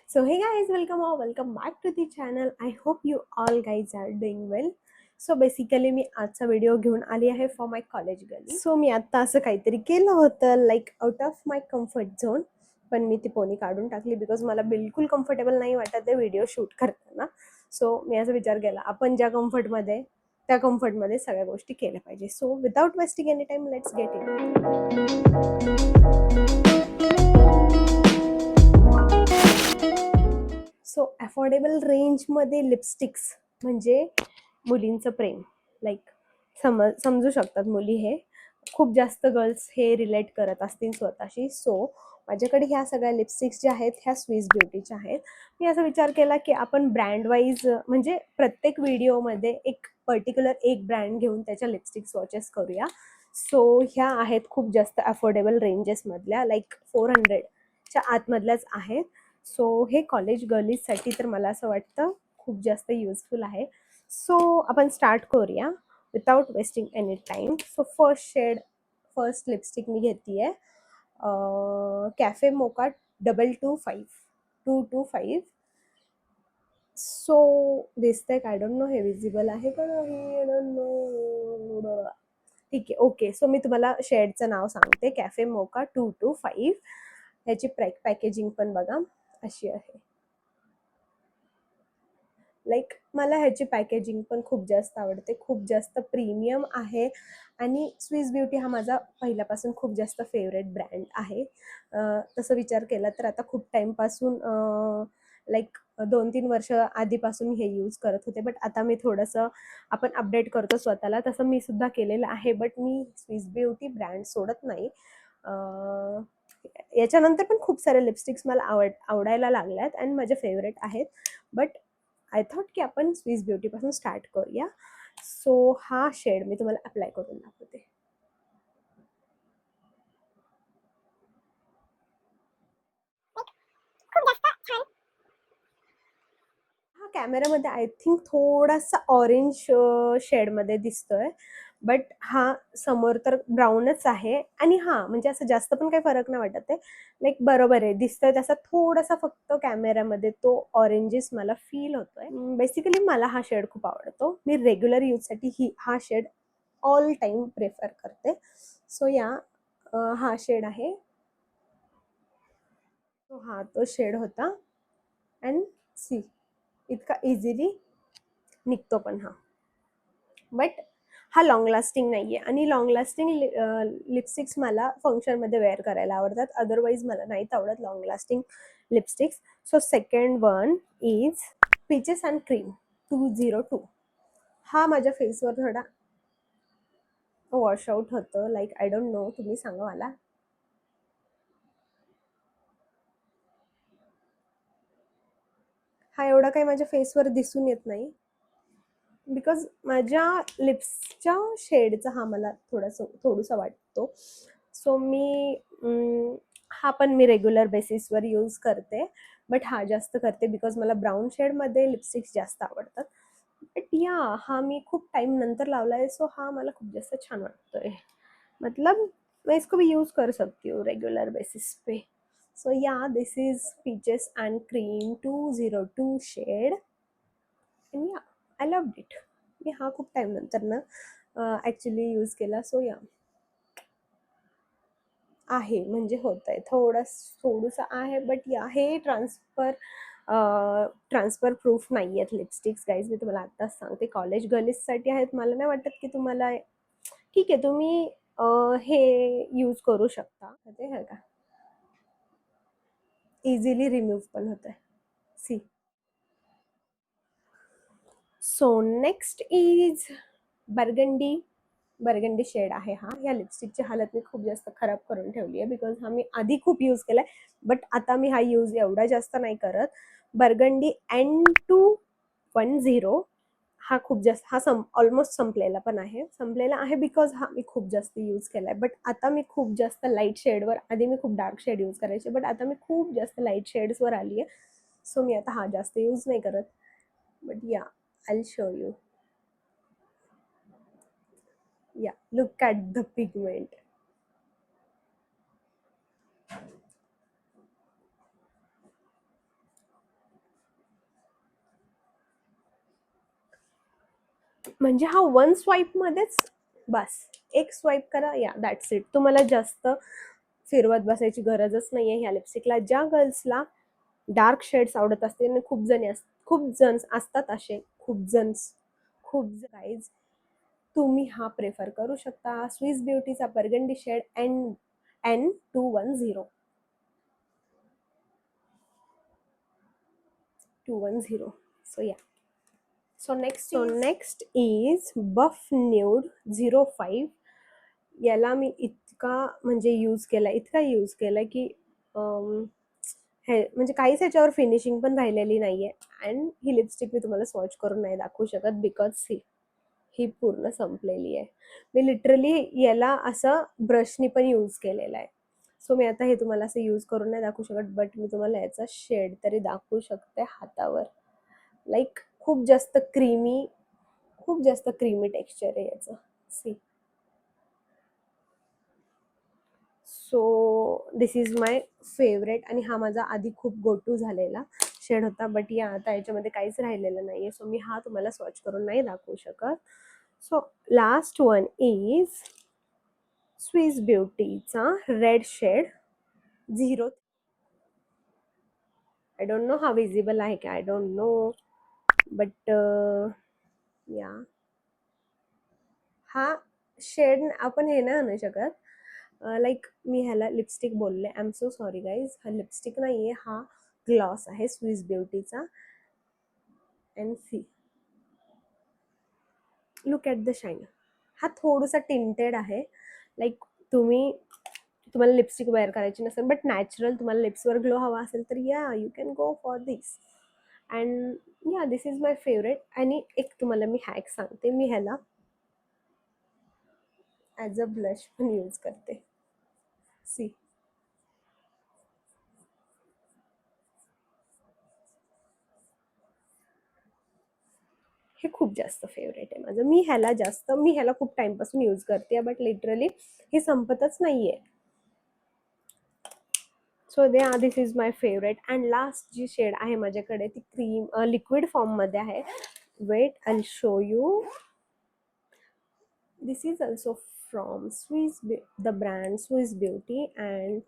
So hey guys, welcome or welcome back to the channel. I hope you all guys are doing well. So basically मी आजचा video घेऊन आली आहे for my college girl. So मी आत्ता असं काहीतरी केलं होतं like out of my comfort zone, पण मी ती पोनी काढून टाकली बिकॉज मला बिलकुल कम्फर्टेबल नाही वाटत ते व्हिडिओ शूट करताना. सो मी असा विचार केला आपण ज्या कम्फर्टमध्ये त्या कम्फर्टमध्ये सगळ्या गोष्टी केल्या पाहिजे. So without wasting any time let's get in. So affordable रेंजमध्ये लिपस्टिक्स म्हणजे मुलींचं प्रेम. लाईक समजू शकतात मुली, हे खूप जास्त गर्ल्स हे रिलेट करत असतील स्वतःशी. सो माझ्याकडे ह्या सगळ्या लिपस्टिक्स ज्या आहेत ह्या स्विस ब्युटीच्या आहेत. मी असा विचार केला की आपण ब्रँड वाईज म्हणजे प्रत्येक व्हिडिओमध्ये एक पर्टिक्युलर एक ब्रँड घेऊन त्याच्या लिपस्टिक स्वॉचेस करूया. सो ह्या आहेत खूप जास्त अफोर्डेबल रेंजेसमधल्या, लाईक 400च्या आतमधल्याच आहेत. सो हे कॉलेज गर्लीजसाठी तर मला असं वाटतं खूप जास्त युजफुल आहे. सो आपण स्टार्ट करूया without wasting any time. So first lipstick मी घेते आहे कॅफे मोका 225. सो दिसतंय का? आय डोंट नो हे विजिबल आहे का नाही, आय डोंट नो. ठीक आहे, ओके. सो मी तुम्हाला शेडचं नाव सांगते, कॅफे मोका 225. ह्याची पॅकेजिंग पण बघा अशी आहे. लाईक मला ह्याची पॅकेजिंग पण खूप जास्त आवडते, खूप जास्त प्रीमियम आहे. आणि स्विस ब्युटी हा माझा पहिल्यापासून खूप जास्त फेवरेट ब्रँड आहे. तसं विचार केला तर आता खूप टाईमपासून लाईक 2-3 वर्ष आधीपासून हे यूज करत होते, बट आता मी थोडंसं आपण अपडेट करतो स्वतःला, तसं मी सुद्धा केलेलं आहे. But me Swiss beauty brand सोडत नाही. याच्यानंतर पण खूप सारे लिपस्टिक्स मला आवडायला लागल्यात आणि माझे फेवरेट आहेत. बट आय थॉट की आपण स्विस ब्युटीपासून स्टार्ट करूया. सो हा शेड मी तुम्हाला अप्लाय करून दाखवते. हा कॅमेरामध्ये आय थिंक थोडासा ऑरेंज शेडमध्ये दिसतोय, बट हा समोर तर ब्राऊनच आहे. आणि हा म्हणजे असं जास्त पण काही फरक नाही वाटत आहे, लाईक बरोबर आहे दिसतोय तसा. थोडासा फक्त कॅमेरामध्ये तो ऑरेंजेस मला फील होतोय. बेसिकली मला हा शेड खूप आवडतो. मी रेग्युलर यूजसाठी हा शेड ऑल टाइम प्रेफर करते. सो या हा शेड आहे. तो हा तो शेड होता. अँड सी इतका इझिली निघतो पण हा. बट हा लॉंग लास्टिंग नाही आहे. आणि लॉंग लास्टिंग लिपस्टिक्स मला फंक्शनमध्ये वेअर करायला आवडतात, अदरवाईज मला नाहीत आवडत long lasting lipsticks. So second one is peaches and cream 202. हा माझ्या फेसवर थोडा वॉशआउट होतं, लाईक आय डोंट नो, तुम्ही सांगा मला. हा एवढा काही माझ्या फेसवर दिसून येत नाही बिकॉज माझ्या लिप्सच्या शेडचा हा मला थोडंसं वाटतो. सो हा पण मी रेग्युलर बेसिसवर यूज करते, बट हा जास्त करते बिकॉज मला ब्राऊन शेडमध्ये लिपस्टिक्स जास्त आवडतात. बट या हा मी खूप टाइम नंतर लावला आहे, सो हा मला खूप जास्त छान वाटतोय. मतलब मैं इसको भी यूज कर सकती हूँ रेगुलर बेसिस पे. सो या this is peaches and cream 202 shade. आणि या आय लव्ह इट. मी हा खूप टाइम नंतर ना ॲक्च्युली यूज केला. सो या आहे म्हणजे होत आहे थोडंसं आहे. बट या हे ट्रान्सफर प्रूफ नाही आहेत लिपस्टिक्स गाईज, मी तुम्हाला आत्ताच सांगते. कॉलेज गर्ल्ससाठी आहेत. मला नाही वाटत की तुम्हाला, ठीक आहे तुम्ही हे यूज करू शकता. ते आहे का इझिली रिमूव्ह पण होत आहे. See. So next is burgundy shade आहे हा. या लिपस्टिकची हालत मी खूप जास्त खराब करून ठेवली आहे बिकॉज हा मी आधी खूप यूज केलाय, बट आता मी हा यूज एवढा जास्त नाही करत. बर्गंडी N210 हा खूप जास्त, हा ऑलमोस्ट संपलेला आहे बिकॉज हा मी खूप जास्त यूज केलाय. बट आता मी खूप जास्त लाईट शेडवर, आधी मी खूप डार्क शेड यूज करायचे, बट आता मी खूप जास्त लाईट शेड्सवर आली आहे. सो मी आता हा जास्त यूज नाही करत. बट या I show you. Yeah, look at the pigment. म्हणजे हा वन स्वाईप मध्येच बस, एक स्वाईप करा, या दॅट्स इट. तुम्हाला जास्त फिरवत बसायची गरजच नाहीये ह्या लिपस्टिकला. ज्या गर्ल्सला डार्क शेड्स आवडत असतील आणि खूप जण असतात असे, खूप गाईज, तुम्ही हा प्रेफर करू शकता. स्विस ब्युटीचा बर्गंडी शेड N210 210. सो या. So next is buff nude 05. याला मी इतका यूज केलाय की हे म्हणजे काहीच ह्याच्यावर फिनिशिंग पण राहिलेली नाहीये. अँड ही लिपस्टिक मी तुम्हाला स्वॉच करून नाही दाखवू शकत बिकॉज ही पूर्ण संपलेली आहे. मी लिटरली याला असं ब्रशनी पण यूज केलेला आहे. सो मी आता हे तुम्हाला असं यूज करून नाही दाखवू शकत, बट मी तुम्हाला याचा शेड तरी दाखवू शकते हातावर. लाईक खूप जास्त क्रीमी टेक्स्चर आहे याचं. See. So this is my favorite. आणि हा माझा आधी खूप गो टू झालेला शेड होता, बट या आता याच्यामध्ये काहीच राहिलेलं नाहीये. सो मी हा तुम्हाला स्वॉच करून नाही दाखवू शकत. So last one is Swiss ब्युटीचा red shade 0. I don't know हा विजिबल आहे का, आय डोंट नो, बट या हा शेड आपण हे नाही आणू शकत. लाईक मी ह्याला लिपस्टिक बोलले, I am so sorry guys. हा लिपस्टिक नाहीये, हा ग्लॉस आहे स्विस ब्युटीचा. And see, look at the shine. हा थोडासा टिंटेड आहे. लाईक तुम्हाला लिपस्टिक वेअर करायची नसेल, बट नॅचरल तुम्हाला लिप्सवर ग्लो हवा असेल तर या you can go for this. And या दिस इज माय फेवरेट. आणि एक तुम्हाला मी हॅक सांगते, मी ह्याला ॲज अ ब्लश पण यूज करते. सी, हे खूप जास्त फेवरेट आहे माझं. मी ह्याला खूप टाइमपासून यूज करते, बट लिटरली हे संपतच नाहीये. So this is my favorite. And last जी शेड आहे माझ्याकडे ती लिक्विड फॉर्ममध्ये आहे. Wait, I show you. This is also from the brand Swiss Beauty. And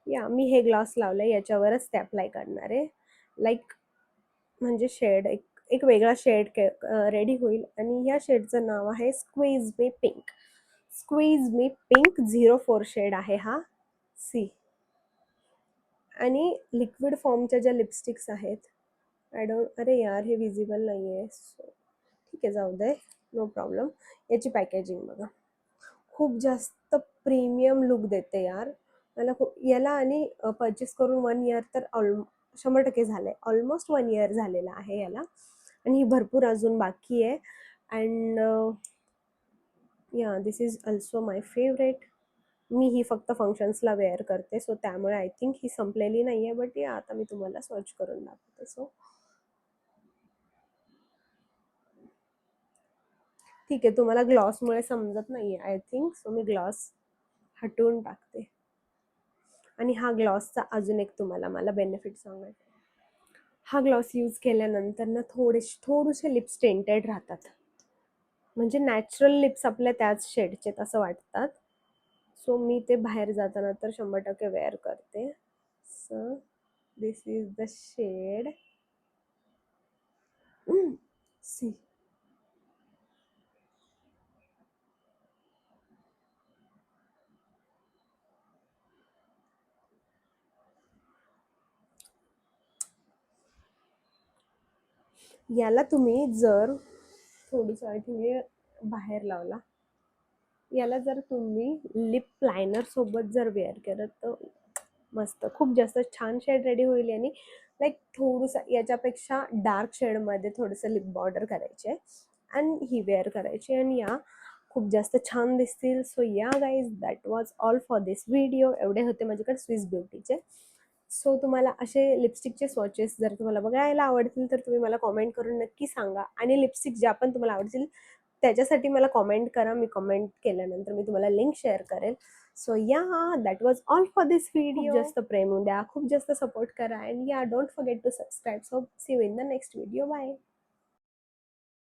या मी हे ग्लॉस लावलंय, याच्यावरच ते अप्लाय करणार आहे. लाईक म्हणजे शेड एक वेगळा शेड रेडी होईल. आणि या शेडचं नाव आहे स्क्वीज मी पिंक. 04 शेड आहे हा. सी. आणि लिक्विड फॉर्मच्या ज्या लिपस्टिक्स आहेत, अरे यार हे विजिबल नाही आहे. सो ठीक आहे, जाऊ दे, नो प्रॉब्लेम. याची पॅकेजिंग बघा, खूप जास्त प्रीमियम लुक देते यार. मला याला आणि परचेस करून 1 इयर तर 100% झालंय. ऑलमोस्ट 1 इयर झालेला आहे याला. आणि भरपूर अजून बाकी आहे. अँड या this is also my favourite. मी ही फक्त फंक्शन्सला वेअर करते, सो त्यामुळे आय थिंक ही संपलेली नाही आहे. बट या आता मी तुम्हाला सर्च करून दाखवते. सो ठीक आहे, तुम्हाला ग्लॉसमुळे समजत नाही आहे I think, so me gloss हटवून टाकते. आणि हा ग्लॉसचा अजून एक तुम्हाला मला बेनिफिट सांगायचं. हा ग्लॉस यूज केल्यानंतर ना थोडेसे लिप्स टेंटेड राहतात. म्हणजे नॅचरल लिप्स आपल्या त्याच शेडचे असं वाटतात. सो मी ते बाहेर जाताना तर 100% वेअर करते. So this is the shade. See, याला तुम्ही जर थोडंसं आय थिंक बाहेर लावला, याला जर तुम्ही लिप लायनर सोबत जर वेअर केलं तर मस्त, खूप जास्त छान शेड रेडी होईल. आणि लाईक थोडंसं याच्यापेक्षा डार्क शेडमध्ये थोडंसं लिप बॉर्डर करायचे आणि ही वेअर करायची, आणि या खूप जास्त छान दिसतील. सो या guys, that was all for this video. एवढे होते माझ्याकडे स्विस ब्युटीचे. सो तुम्हाला असे लिपस्टिकचे स्वॉचेस जर तुम्हाला बघायला आवडतील तर तुम्ही मला कॉमेंट करून नक्की सांगा. आणि लिपस्टिक ज्या पण तुम्हाला आवडतील त्याच्यासाठी मला कॉमेंट करा. मी कॉमेंट केल्यानंतर मी तुम्हाला लिंक शेअर करेल. सो या, that was all for this video. खूप जास्त प्रेम द्या, खूप जास्त सपोर्ट करा. अँड या, don't forget to subscribe. So see you in the next video. Bye.